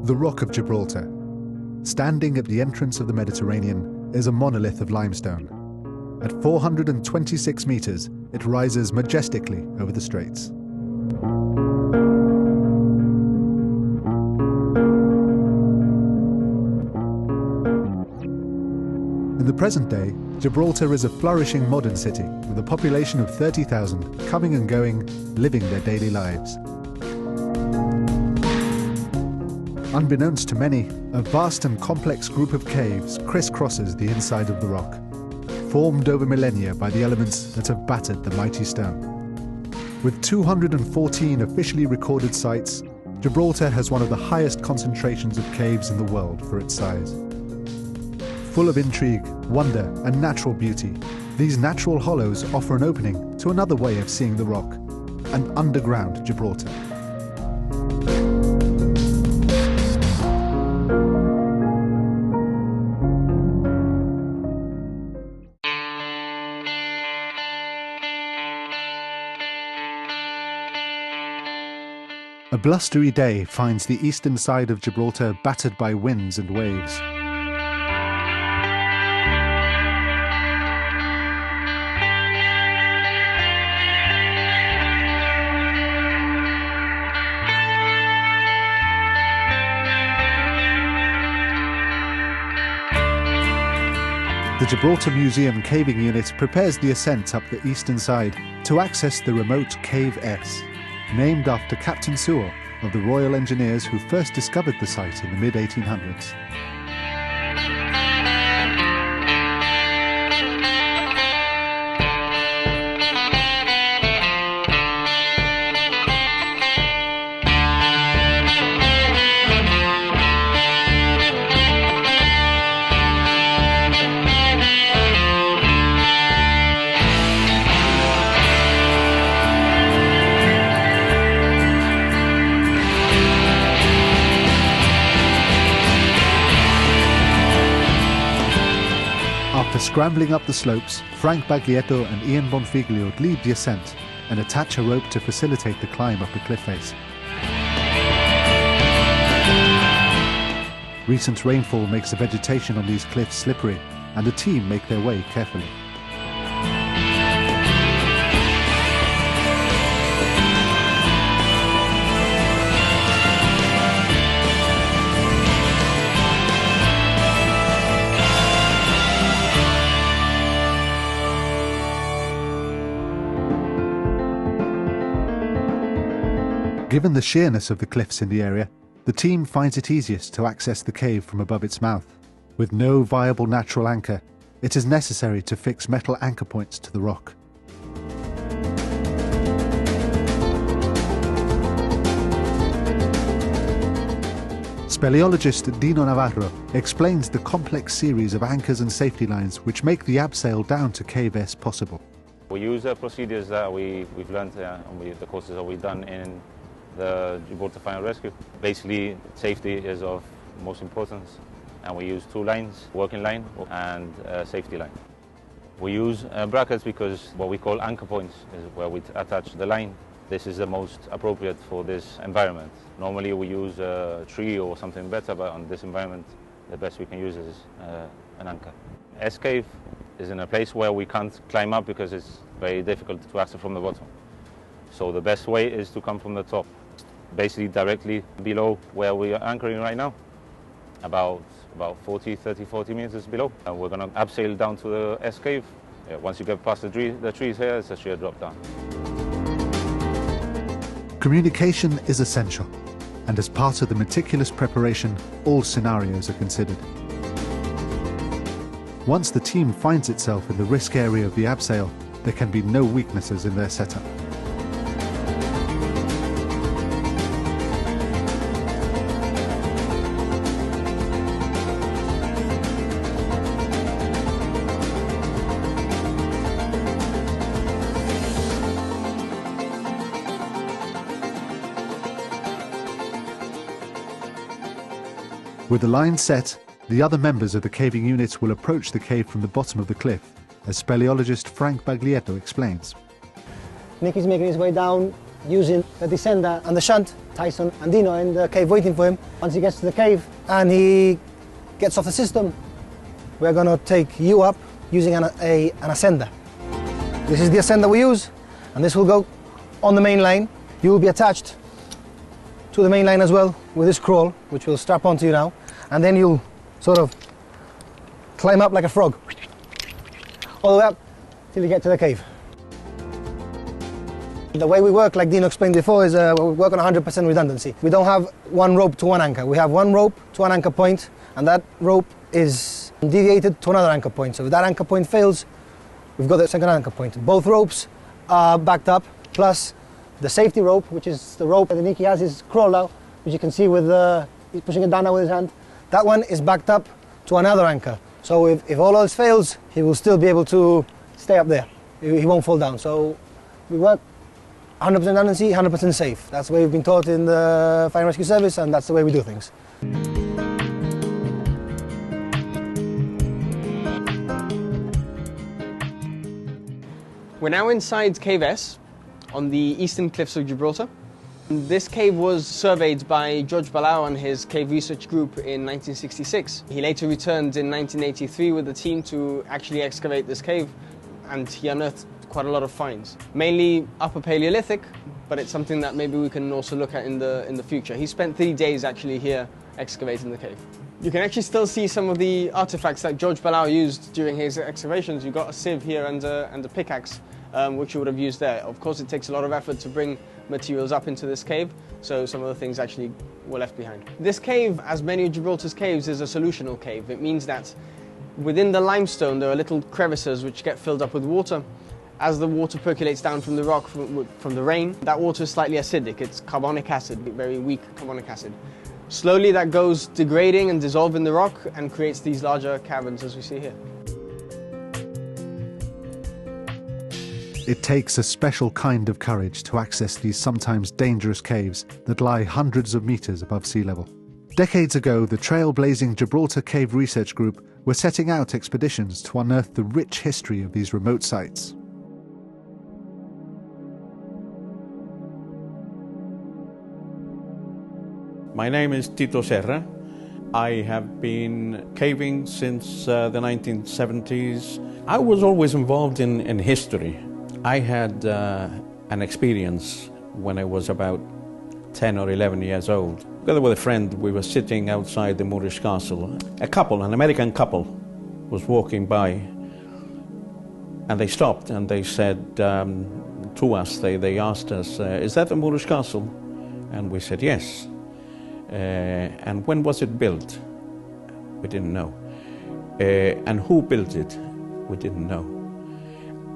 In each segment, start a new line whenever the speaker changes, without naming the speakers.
The Rock of Gibraltar. Standing at the entrance of the Mediterranean is a monolith of limestone. At 426 meters, it rises majestically over the straits. In the present day, Gibraltar is a flourishing modern city with a population of 30,000 coming and going, living their daily lives. Unbeknownst to many, a vast and complex group of caves crisscrosses the inside of the rock, formed over millennia by the elements that have battered the mighty stone. With 214 officially recorded sites, Gibraltar has one of the highest concentrations of caves in the world for its size. Full of intrigue, wonder, and natural beauty, these natural hollows offer an opening to another way of seeing the rock, an underground Gibraltar. A blustery day finds the eastern side of Gibraltar battered by winds and waves. The Gibraltar Museum Caving Unit prepares the ascent up the eastern side to access the remote Cave S, named after Captain Sewell of the Royal Engineers who first discovered the site in the mid-1800s. After scrambling up the slopes, Frank Baglietto and Ian Bonfiglio lead the ascent and attach a rope to facilitate the climb up the cliff face. Recent rainfall makes the vegetation on these cliffs slippery, and the team make their way carefully. Given the sheerness of the cliffs in the area, the team finds it easiest to access the cave from above its mouth. With no viable natural anchor, it is necessary to fix metal anchor points to the rock. Speleologist Dino Navarro explains the complex series of anchors and safety lines which make the abseil down to Cave S possible.
We use procedures that we've learned on the courses that we've done in the Gibraltar Fire and Rescue. Basically, safety is of most importance, and we use two lines, working line and safety line. We use brackets because what we call anchor points is where we attach the line. This is the most appropriate for this environment. Normally we use a tree or something better, but on this environment, the best we can use is an anchor. S-cave is in a place where we can't climb up because it's very difficult to access from the bottom. So the best way is to come from the top, basically directly below where we are anchoring right now, about 40 meters below. And we're going to abseil down to the S-cave. Once you get past the trees here, it's a sheer drop down.
Communication is essential, and as part of the meticulous preparation, all scenarios are considered. Once the team finds itself in the risk area of the abseil, there can be no weaknesses in their setup. With the line set, the other members of the caving unit will approach the cave from the bottom of the cliff, as speleologist Frank Baglietto explains.
Nicky's making his way down using the descender and the shunt. Tyson and Dino in the cave waiting for him. Once he gets to the cave and he gets off the system, we're going to take you up using an ascender. This is the ascender we use, and this will go on the main line. You will be attached to the main line as well with this crawl, which will strap onto you now, and then you'll sort of climb up like a frog, all the way up till you get to the cave. The way we work, like Dino explained before, is we work on 100% redundancy. We don't have one rope to one anchor. We have one rope to one anchor point, and that rope is deviated to another anchor point. So if that anchor point fails, we've got the second anchor point. Both ropes are backed up, plus the safety rope, which is the rope that Nicky has his crawl now, which you can see with he's pushing it down now with his hand. That one is backed up to another anchor. So if all else fails, he will still be able to stay up there. He won't fall down. So we work 100% redundancy, 100% safe. That's the way we've been taught in the Fire and Rescue Service, and that's the way we do things.
We're now inside Cave S on the eastern cliffs of Gibraltar. This cave was surveyed by George Balau and his cave research group in 1966. He later returned in 1983 with a team to actually excavate this cave, and he unearthed quite a lot of finds. Mainly Upper Paleolithic, but it's something that maybe we can also look at in the future. He spent 3 days actually here excavating the cave. You can actually still see some of the artifacts that George Balau used during his excavations. You've got a sieve here and a pickaxe, which you would have used there. Of course, it takes a lot of effort to bring materials up into this cave, so some of the things actually were left behind. This cave, as many of Gibraltar's caves, is a solutional cave. It means that within the limestone there are little crevices which get filled up with water. As the water percolates down from the rock, from the rain, that water is slightly acidic. It's carbonic acid, very weak carbonic acid. Slowly that goes degrading and dissolving the rock and creates these larger caverns as we see here.
It takes a special kind of courage to access these sometimes dangerous caves that lie hundreds of meters above sea level. Decades ago, the trailblazing Gibraltar Cave Research Group were setting out expeditions to unearth the rich history of these remote sites.
My name is Tito Serra. I have been caving since the 1970s. I was always involved in history. I had an experience when I was about 10 or 11 years old. Together with a friend, we were sitting outside the Moorish castle. A couple, an American couple, was walking by, and they stopped and they said to us, they asked us, is that the Moorish castle? And we said yes. And when was it built? We didn't know. And who built it? We didn't know.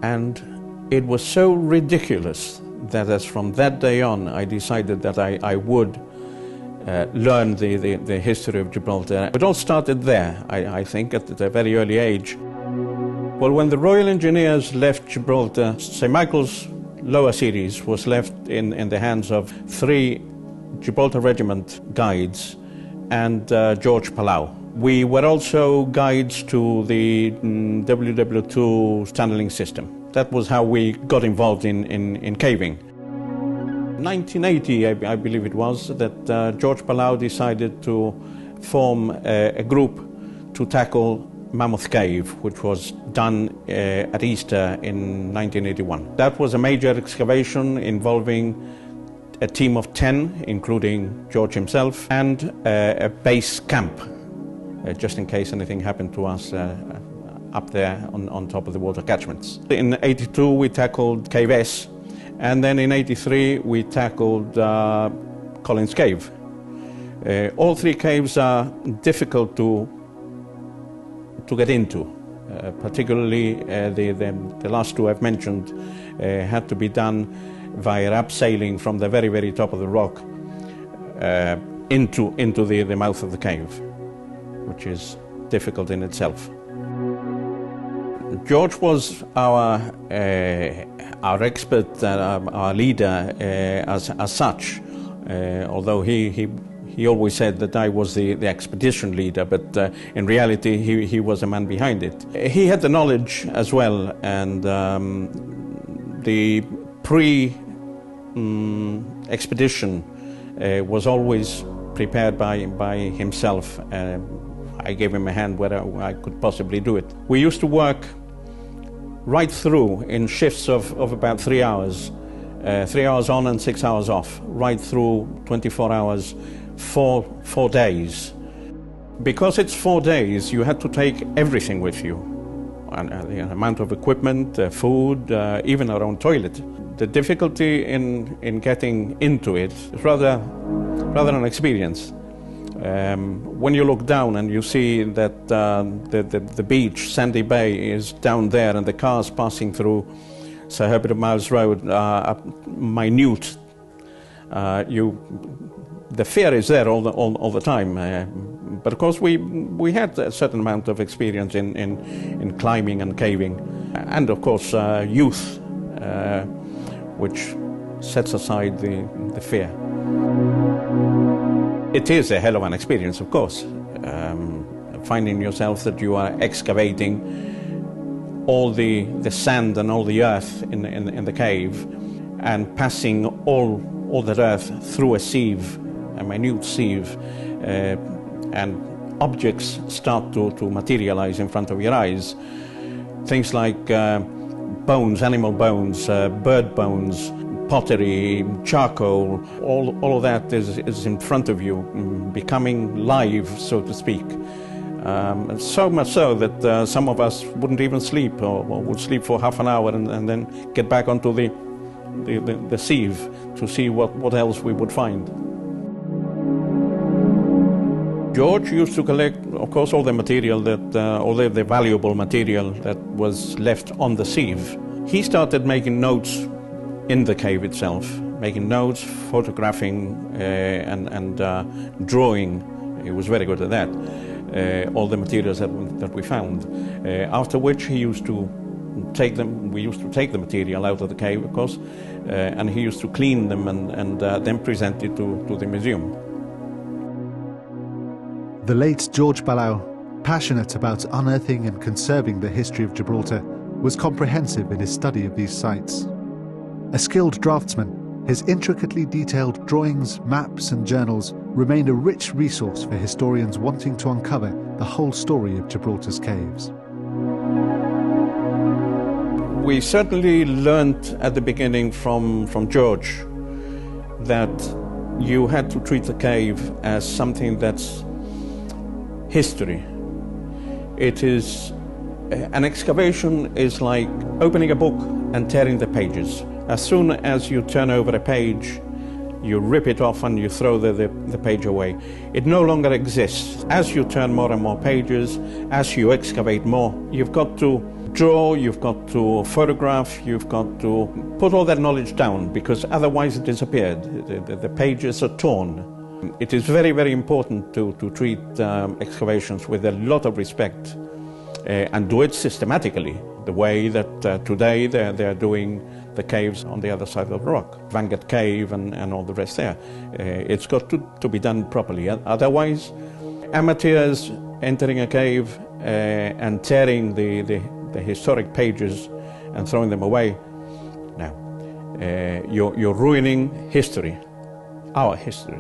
And it was so ridiculous that as from that day on I decided that I would learn the history of Gibraltar. It all started there, I think, at a very early age. Well, when the Royal Engineers left Gibraltar, St. Michael's Lower Series was left in the hands of 3 Gibraltar Regiment guides and George Palau. We were also guides to the WW2 tunneling system. That was how we got involved in caving. 1980, I believe it was, that George Palau decided to form a group to tackle Mammoth Cave, which was done at Easter in 1981. That was a major excavation involving a team of 10, including George himself, and a base camp, just in case anything happened to us up there on top of the water catchments. In 82 we tackled Cave S, and then in 83 we tackled Collins Cave. All 3 caves are difficult to get into, particularly the last 2 I've mentioned had to be done via abseiling from the very, very top of the rock into the mouth of the cave, which is difficult in itself. George was our expert, our leader as such, although he always said that I was the expedition leader, but in reality he was the man behind it. He had the knowledge as well, and the expedition was always prepared by himself. I gave him a hand where I could possibly do it. We used to work right through in shifts of about 3 hours. 3 hours on and 6 hours off, right through 24 hours, 4 days. Because it's 4 days, you had to take everything with you. The amount of equipment, food, even our own toilet. The difficulty in getting into it is rather an experience. When you look down and you see that the beach, Sandy Bay, is down there and the cars passing through Sir Herbert of Miles Road are minute, the fear is there all the time. But of course we had a certain amount of experience in climbing and caving, and of course youth, which sets aside the fear. It is a hell of an experience, of course, finding yourself that you are excavating all the sand and all the earth in the cave, and passing all that earth through a sieve, a minute sieve, and objects start to materialize in front of your eyes. Things like bones, animal bones, bird bones, pottery, charcoal, all of that is in front of you, becoming live, so to speak. So much so that some of us wouldn't even sleep, or would sleep for half an hour and then get back onto the sieve to see what else we would find. George used to collect, of course, all the material all the valuable material that was left on the sieve. He started making notes in the cave itself, making notes, photographing, and drawing. He was very good at that. All the materials that we found. After which he used to take them. We used to take the material out of the cave, of course, and he used to clean them and then present it to the museum.
The late George Ballau, passionate about unearthing and conserving the history of Gibraltar, was comprehensive in his study of these sites. A skilled draftsman, his intricately detailed drawings, maps and journals remain a rich resource for historians wanting to uncover the whole story of Gibraltar's caves.
We certainly learned at the beginning from George that you had to treat the cave as something that's history. It is, an excavation is like opening a book and tearing the pages. As soon as you turn over a page, you rip it off and you throw the page away. It no longer exists. As you turn more and more pages, as you excavate more, you've got to draw, you've got to photograph, you've got to put all that knowledge down, because otherwise it disappeared. The pages are torn. It is very, very important to treat excavations with a lot of respect and do it systematically, the way that today they're doing the caves on the other side of the rock, Vanguard Cave and all the rest there. It's got to be done properly. Otherwise, amateurs entering a cave and tearing the historic pages and throwing them away, no, you're ruining history, our history.